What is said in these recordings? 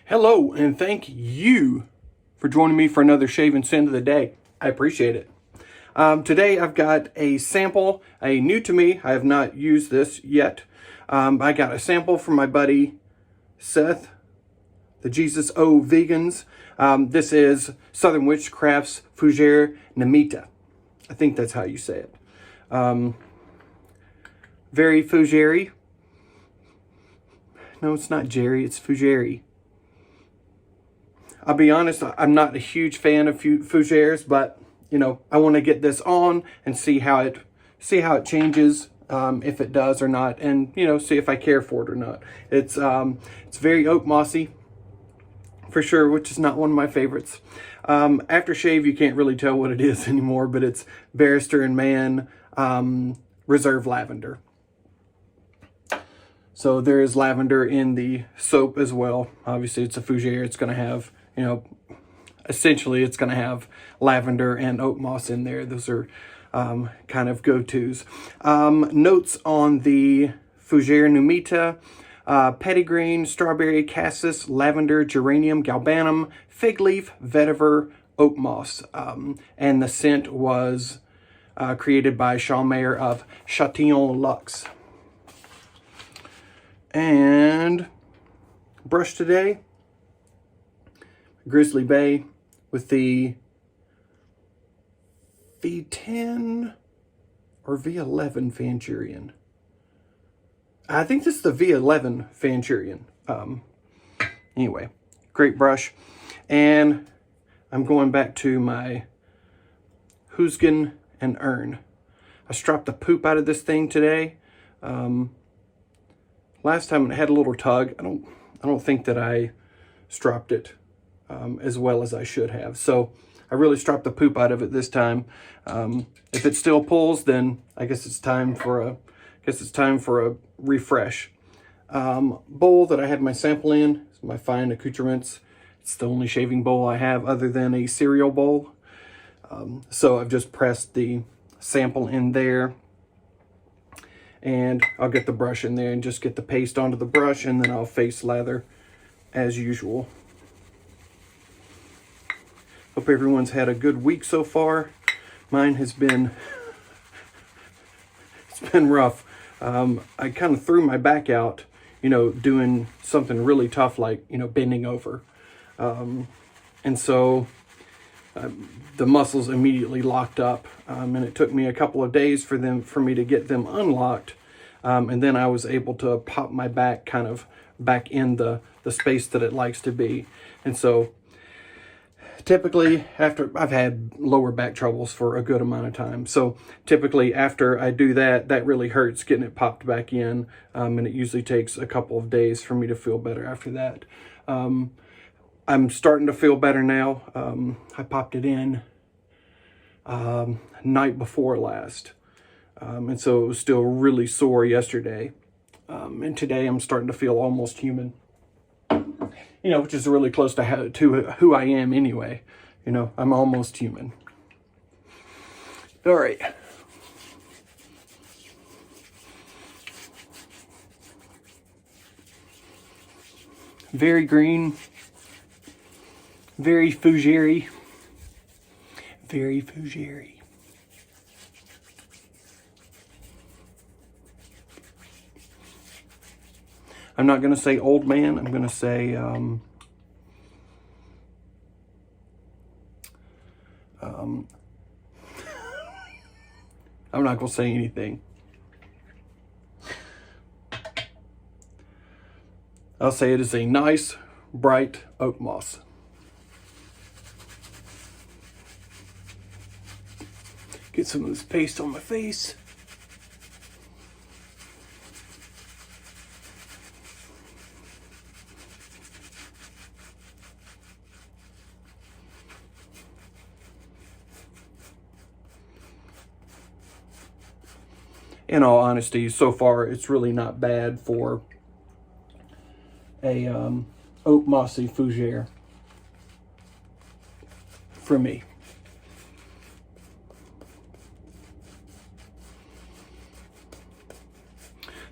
Hello, and thank you for joining me for another shave and scent of the day. I appreciate it. Today I've got a sample, a new to me. I have not used this yet. I got a sample from my buddy Seth, the Jesus O Vegans. This is Southern Witchcrafts Fougere Nemeta. I think that's how you say it. Very Fougere. No, it's not Jerry, it's Fougere. I'll be honest, I'm not a huge fan of Fougeres, but you know, I want to get this on and see how it changes, if it does or not, and you know, see if I care for it or not. It's very oak mossy, for sure, which is not one of my favorites. After shave, you can't really tell what it is anymore, but it's Barrister and Mann Reserve Lavender. So there is lavender in the soap as well. Obviously, it's a Fougere. It's going to have, you know, essentially it's going to have lavender and oak moss in there. Those are kind of go-tos. Notes on the Fougere Nemeta: petitgrain, strawberry, cassis, lavender, geranium, galbanum, fig leaf, vetiver, oak moss. And the scent was created by Sean Mayer of Chatillon Luxe. And brush today, Grizzly Bay with the V10 or V11 Fanturion. I think this is the V11 Fanturion. Anyway, great brush. And I'm going back to my Fougere and Urn. I stropped the poop out of this thing today. Last time it had a little tug. I don't think that I stropped it as well as I should have. So I really stropped the poop out of it this time. If it still pulls, then I guess it's time for a refresh. Bowl that I had my sample in is my fine accoutrements. It's the only shaving bowl I have other than a cereal bowl. So I've just pressed the sample in there. And I'll get the brush in there and just get the paste onto the brush, and then I'll face lather as usual. Hope everyone's had a good week so far. Mine has been, it's been rough. I kind of threw my back out, you know, doing something really tough like, you know, bending over. And so the muscles immediately locked up, and it took me a couple of days for me to get them unlocked, and then I was able to pop my back kind of back in the space that it likes to be. And so typically after I've had lower back troubles for a good amount of time, so typically after I do that, that really hurts getting it popped back in, and it usually takes a couple of days for me to feel better after that. I'm starting to feel better now. I popped it in night before last. And so it was still really sore yesterday. And today I'm starting to feel almost human. You know, which is really close to who I am anyway. You know, I'm almost human. All right. Very green. Very Fougere. Very Fougere. I'm not going to say old man. I'm going to say I'm not going to say anything. I'll say it is a nice, bright oak moss. Get some of this paste on my face. In all honesty, so far it's really not bad for a oak mossy Fougere for me.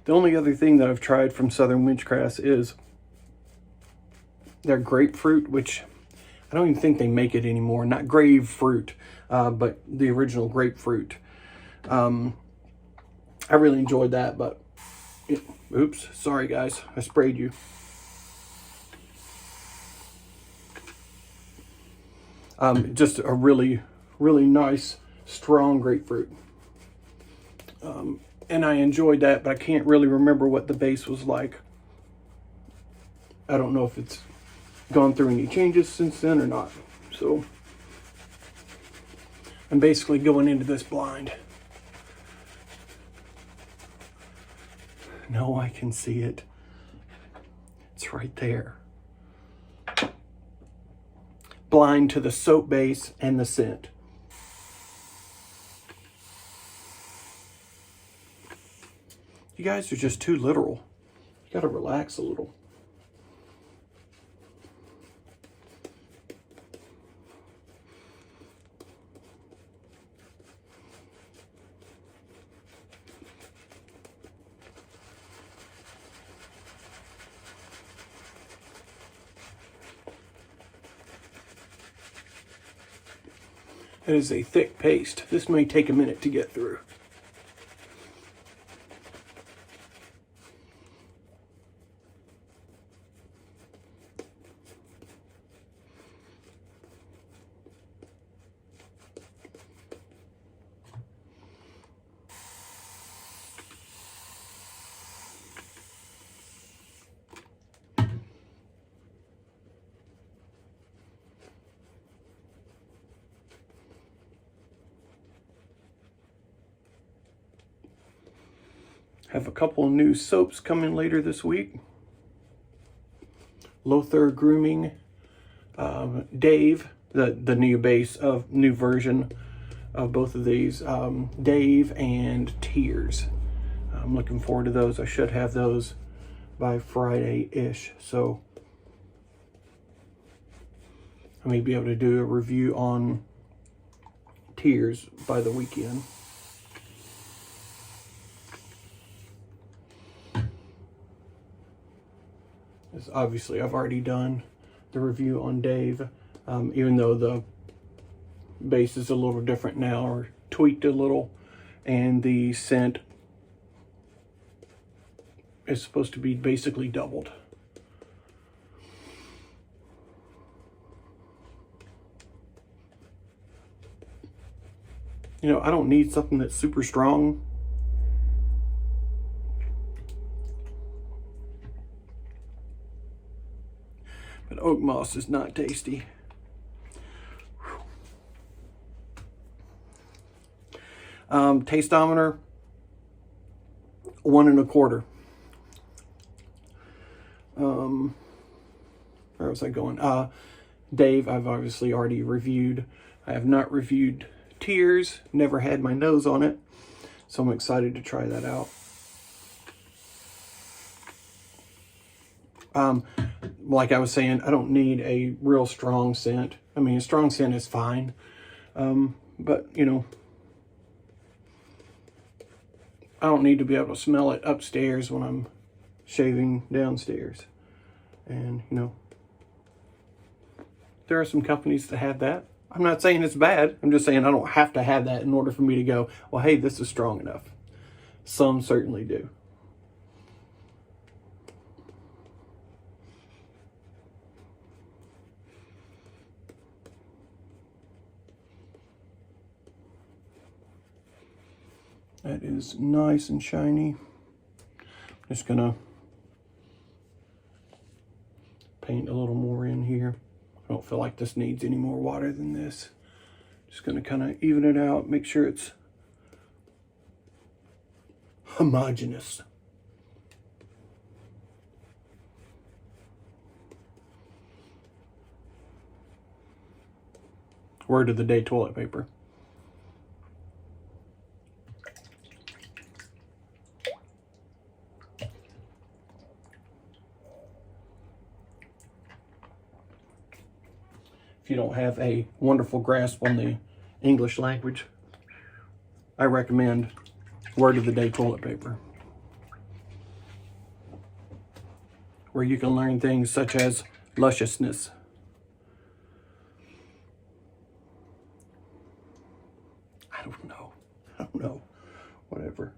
The only other thing that I've tried from Southern Witchcrafts is their grapefruit, which I don't even think they make it anymore. Not grapefruit, but the original grapefruit. I really enjoyed that, but oops, sorry guys, I sprayed you. Just a really, really nice, strong grapefruit. And I enjoyed that, but I can't really remember what the base was like. I don't know if it's gone through any changes since then or not. So I'm basically going into this blind. No, I can see it. It's right there. Blind to the soap base and the scent. You guys are just too literal. You gotta relax a little. It is a thick paste. This may take a minute to get through. Have a couple of new soaps coming later this week. Lothar Grooming, Dave, the new version of both of these, Dave and Tears. I'm looking forward to those. I should have those by Friday-ish, so I may be able to do a review on Tears by the weekend. Obviously, I've already done the review on Dave, even though the base is a little different now, or tweaked a little, and the scent is supposed to be basically doubled. You know, I don't need something that's super strong. But oak moss is not tasty. Tasteometer, 1 1/4. Where was I going? Dave, I've obviously already reviewed. I have not reviewed Tears, never had my nose on it, so I'm excited to try that out. Like I was saying, I don't need a real strong scent. I mean, a strong scent is fine, but you know, I don't need to be able to smell it upstairs when I'm shaving downstairs. And you know, there are some companies that have that. I'm not saying it's bad. I'm just saying I don't have to have that in order for me to go, well, hey, this is strong enough. Some certainly do. That is nice and shiny. Just gonna paint a little more in here. I don't feel like this needs any more water than this. Just gonna kind of even it out, make sure it's homogeneous. Word of the day, toilet paper. If you don't have a wonderful grasp on the English language, I recommend Word of the Day toilet paper, where you can learn things such as lusciousness. I don't know. Whatever.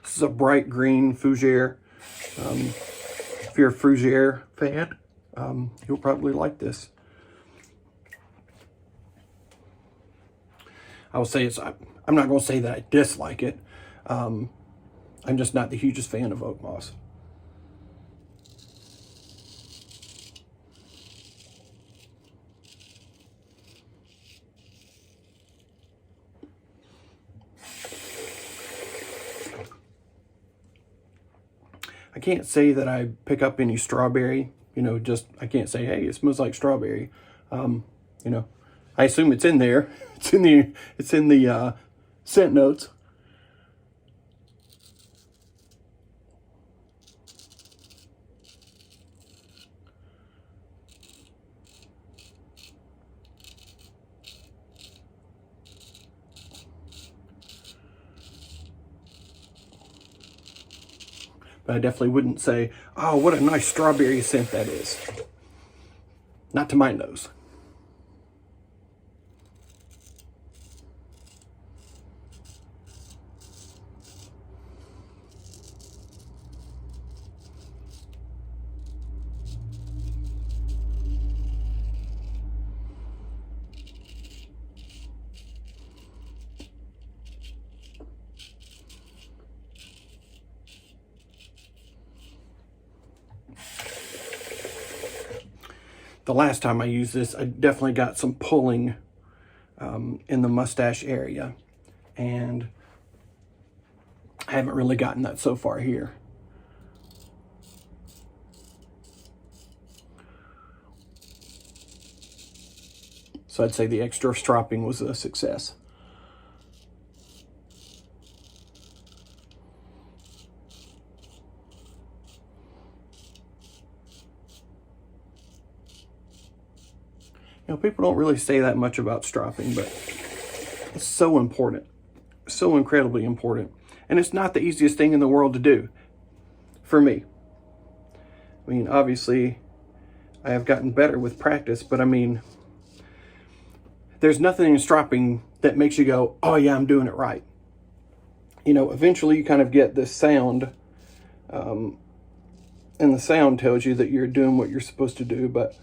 This is a bright green Fougere. If you're a Fougere fan, you'll probably like this. I will say I'm not going to say that I dislike it. I'm just not the hugest fan of oak moss. I can't say that I pick up any strawberry, I can't say, hey, it smells like strawberry. I assume it's in there. It's in the scent notes. But I definitely wouldn't say, oh, what a nice strawberry scent that is. Not to my nose. The last time I used this, I definitely got some pulling in the mustache area, and I haven't really gotten that so far here. So I'd say the extra stropping was a success. People don't really say that much about stropping, but it's so important, so incredibly important. And it's not the easiest thing in the world to do for me. Obviously, I have gotten better with practice, but there's nothing in stropping that makes you go, oh yeah, I'm doing it right. Eventually you kind of get this sound, and the sound tells you that you're doing what you're supposed to do, but,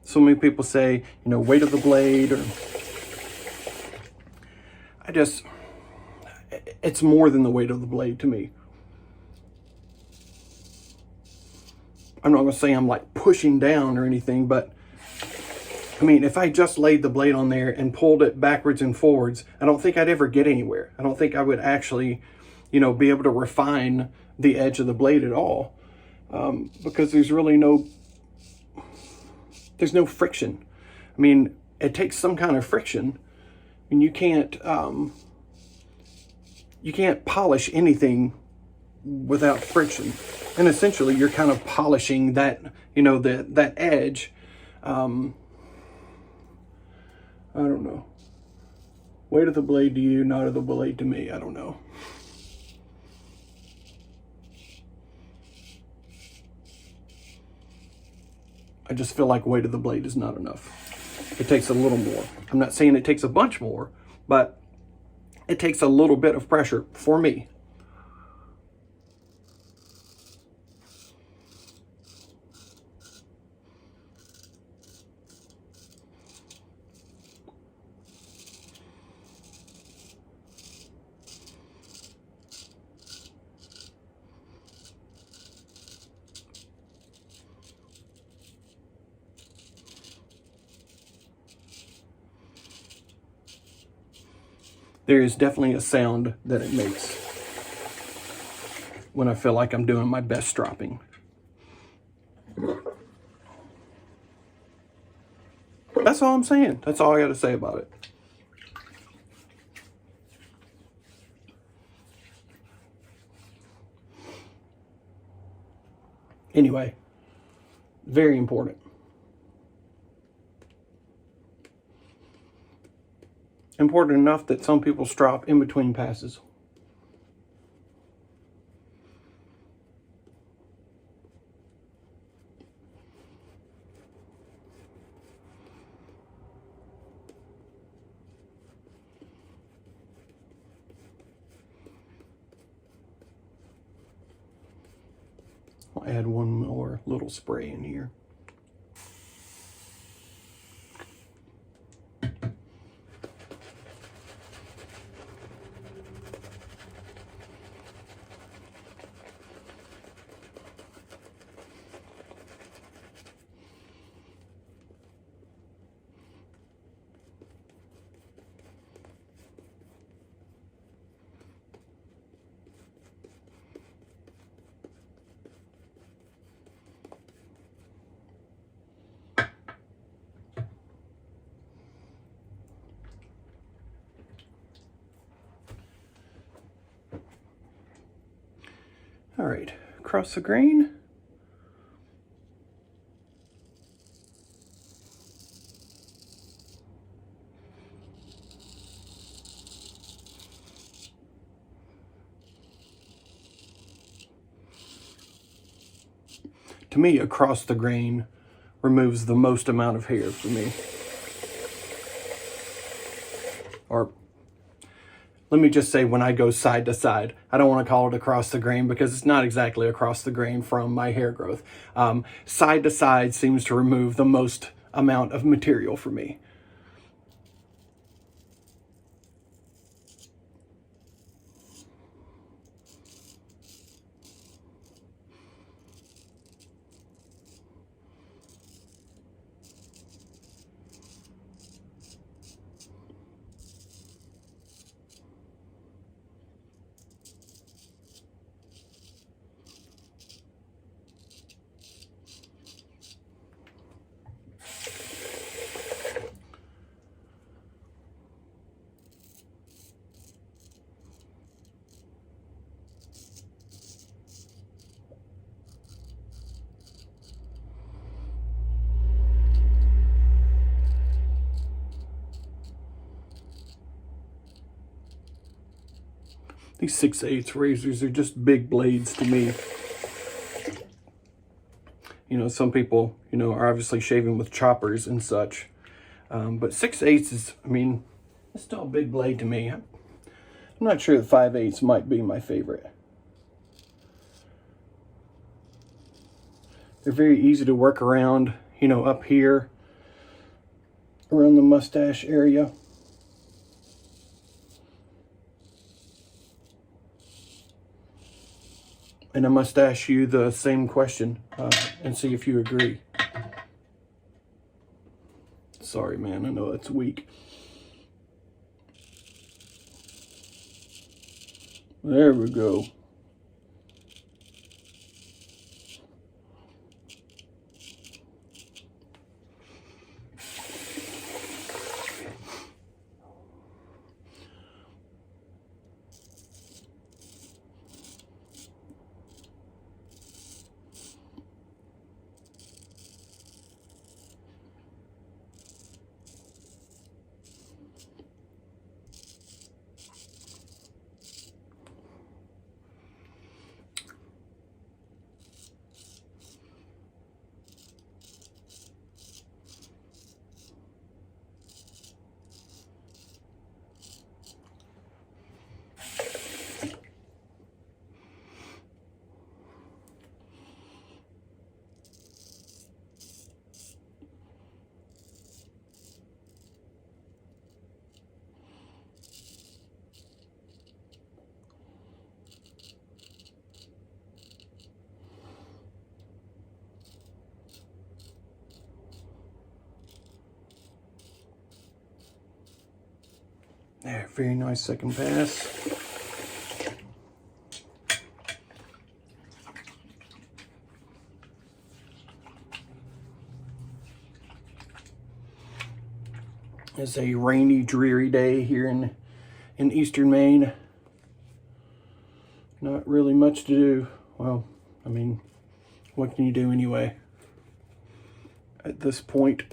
so many people say, weight of the blade, or it's more than the weight of the blade to me. I'm not going to say I'm like pushing down or anything, but if I just laid the blade on there and pulled it backwards and forwards, I don't think I'd ever get anywhere. I don't think I would actually, be able to refine the edge of the blade at all, because there's really no friction. It takes some kind of friction. You can't polish anything without friction. And essentially you're kind of polishing that, that edge. I don't know. Weight of the blade to you, not of the blade to me. I don't know. I just feel like weight of the blade is not enough. It takes a little more. I'm not saying it takes a bunch more, but it takes a little bit of pressure for me. there is definitely a sound that it makes when I feel like I'm doing my best stropping. That's all I'm saying. That's all I got to say about it. Anyway, very important. Important enough that some people strop in between passes. I'll add one more little spray in here. All right, across the grain. To me, across the grain removes the most amount of hair for me. Or let me just say, when I go side to side, I don't want to call it across the grain because it's not exactly across the grain from my hair growth. Side to side seems to remove the most amount of material for me. These 6/8 razors are just big blades to me. You know, some people, you know, are obviously shaving with choppers and such. But 6/8 is, I mean, it's still a big blade to me. I'm not sure that 5/8 might be my favorite. They're very easy to work around, you know, up here, around the mustache area. And I must ask you the same question and see if you agree. Sorry, man, I know it's weak. There we go. There, very nice second pass. It's a rainy, dreary day here in eastern Maine. Not really much to do. Well, I mean, what can you do anyway at this point?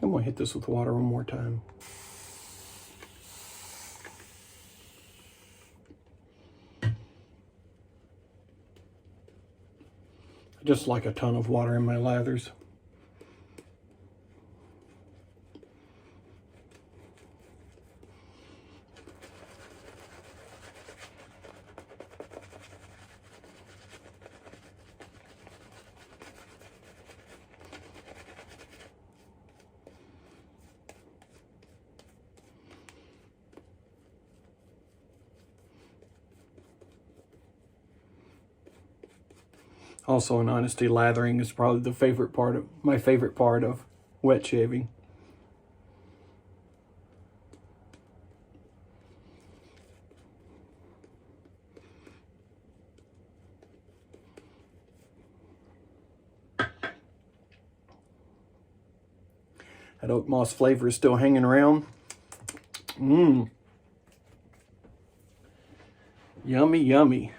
I'm gonna hit this with water one more time. I just like a ton of water in my lathers. Also, in honesty, lathering is probably my favorite part of wet shaving. That oak moss flavor is still hanging around. Mmm. Yummy, yummy.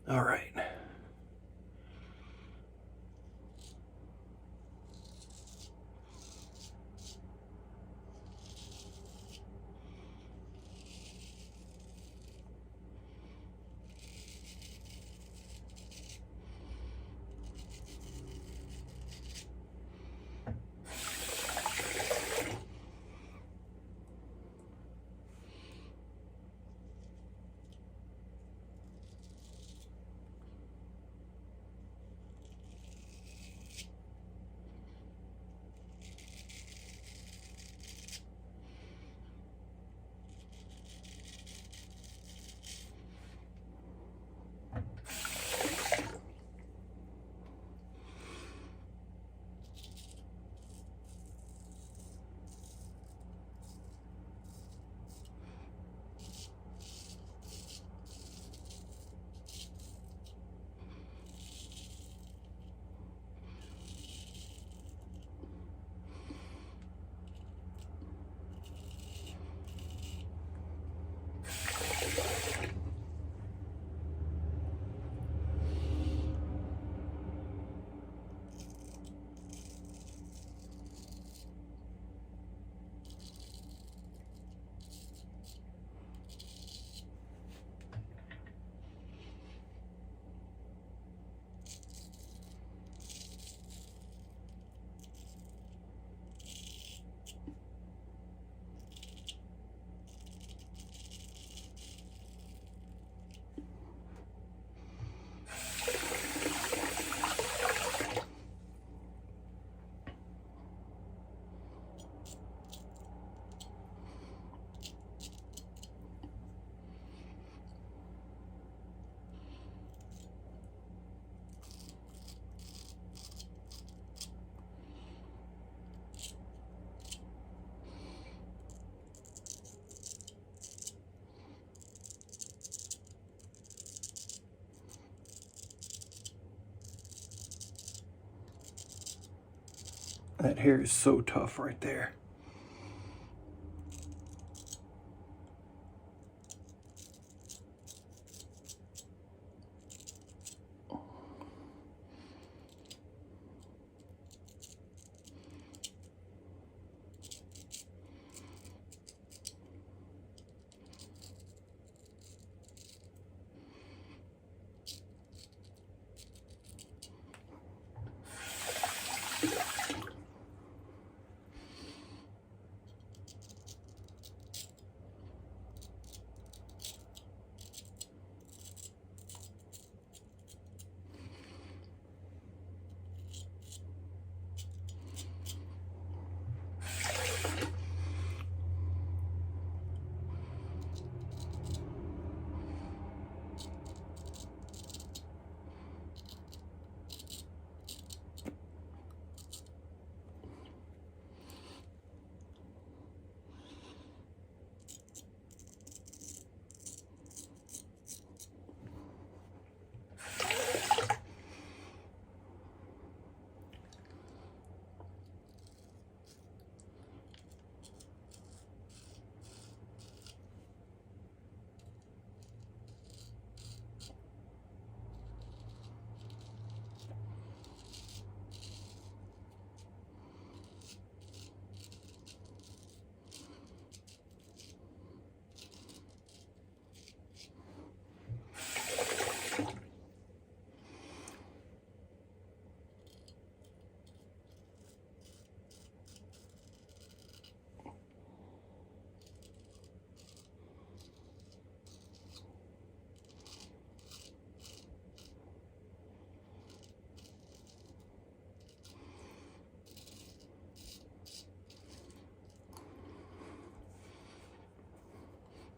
All right. That hair is so tough right there.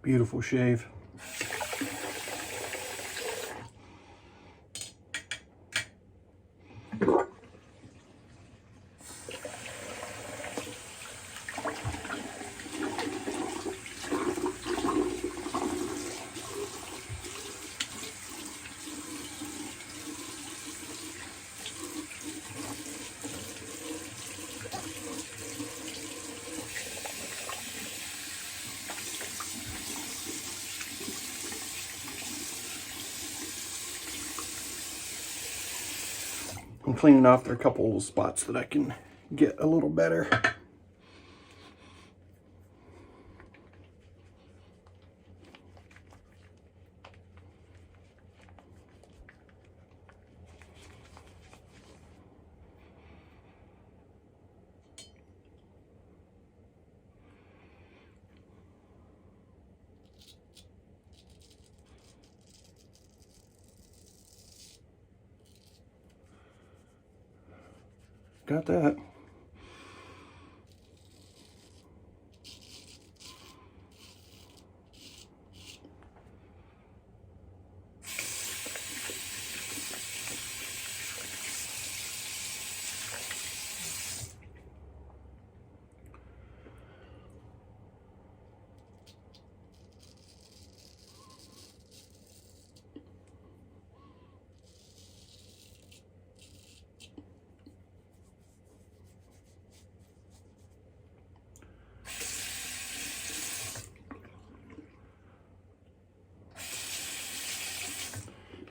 Beautiful shave. I'm cleaning off there a couple of spots that I can get a little better. Got that.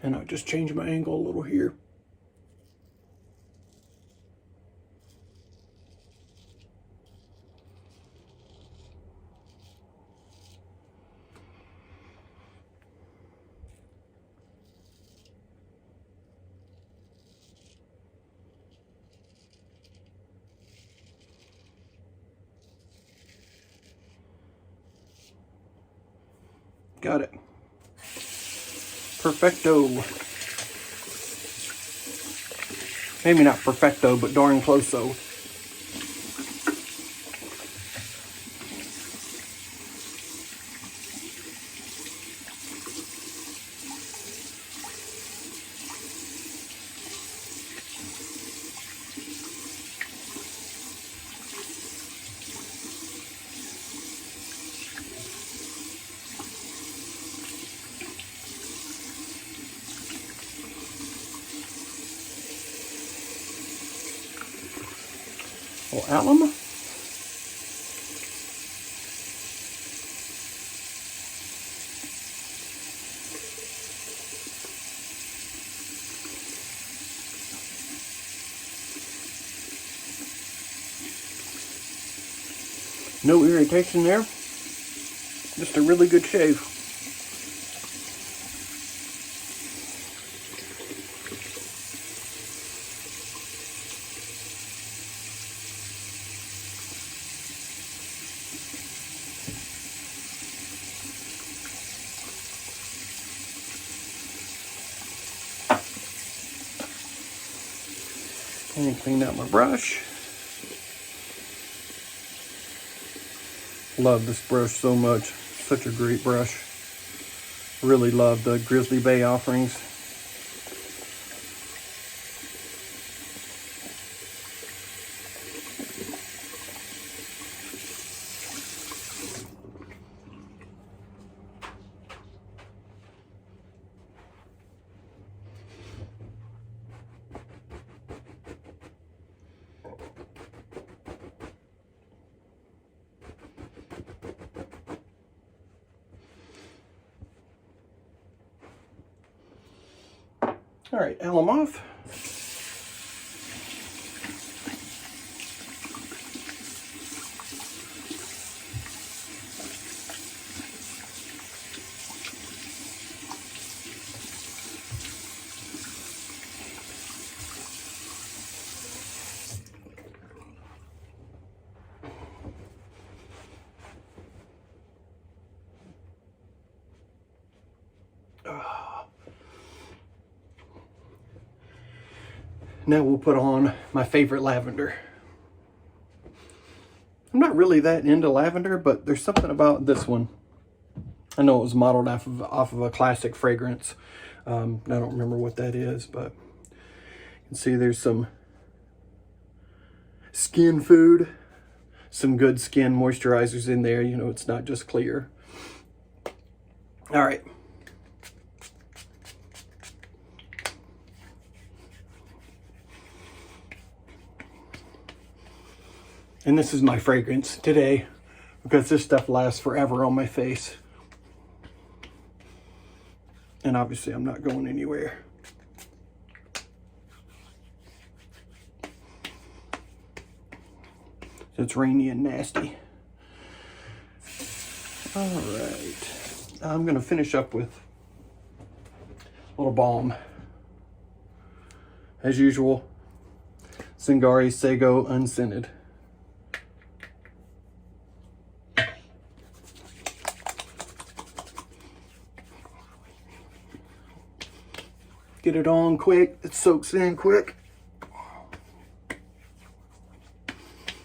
And I'll just change my angle a little here. Got it. Perfecto. Maybe not perfecto, but darn close so. Alum. No irritation there. Just a really good shave. And clean out my brush. Love this brush so much. Such a great brush. Really love the Grizzly Bay offerings. All right, alum off. Now we'll put on my favorite lavender. I'm not really that into lavender, but there's something about this one I know it was modeled off of a classic fragrance. I don't remember what that is, but you can see there's some skin food, some good skin moisturizers in there. You know, it's not just clear. All right. And this is my fragrance today, because this stuff lasts forever on my face. And obviously I'm not going anywhere. It's rainy and nasty. All right. I'm gonna finish up with a little balm. As usual, Fougere Sago Unscented. Get it on quick, it soaks in quick.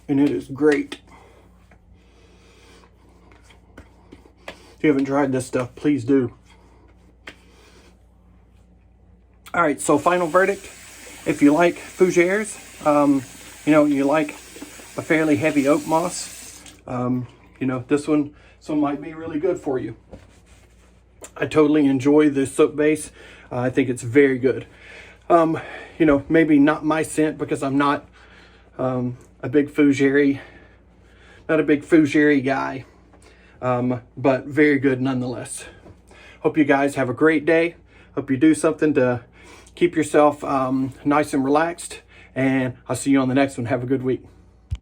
And it is great. If you haven't tried this stuff, please do. All right, so final verdict. If you like Fougeres, you know, you like a fairly heavy oak moss, you know, this one might be really good for you. I totally enjoy the soap base. I think it's very good. You know, maybe not my scent, because I'm not a big Fougere guy, but very good nonetheless. Hope you guys have a great day. Hope you do something to keep yourself nice and relaxed, and I'll see you on the next one. Have a good week.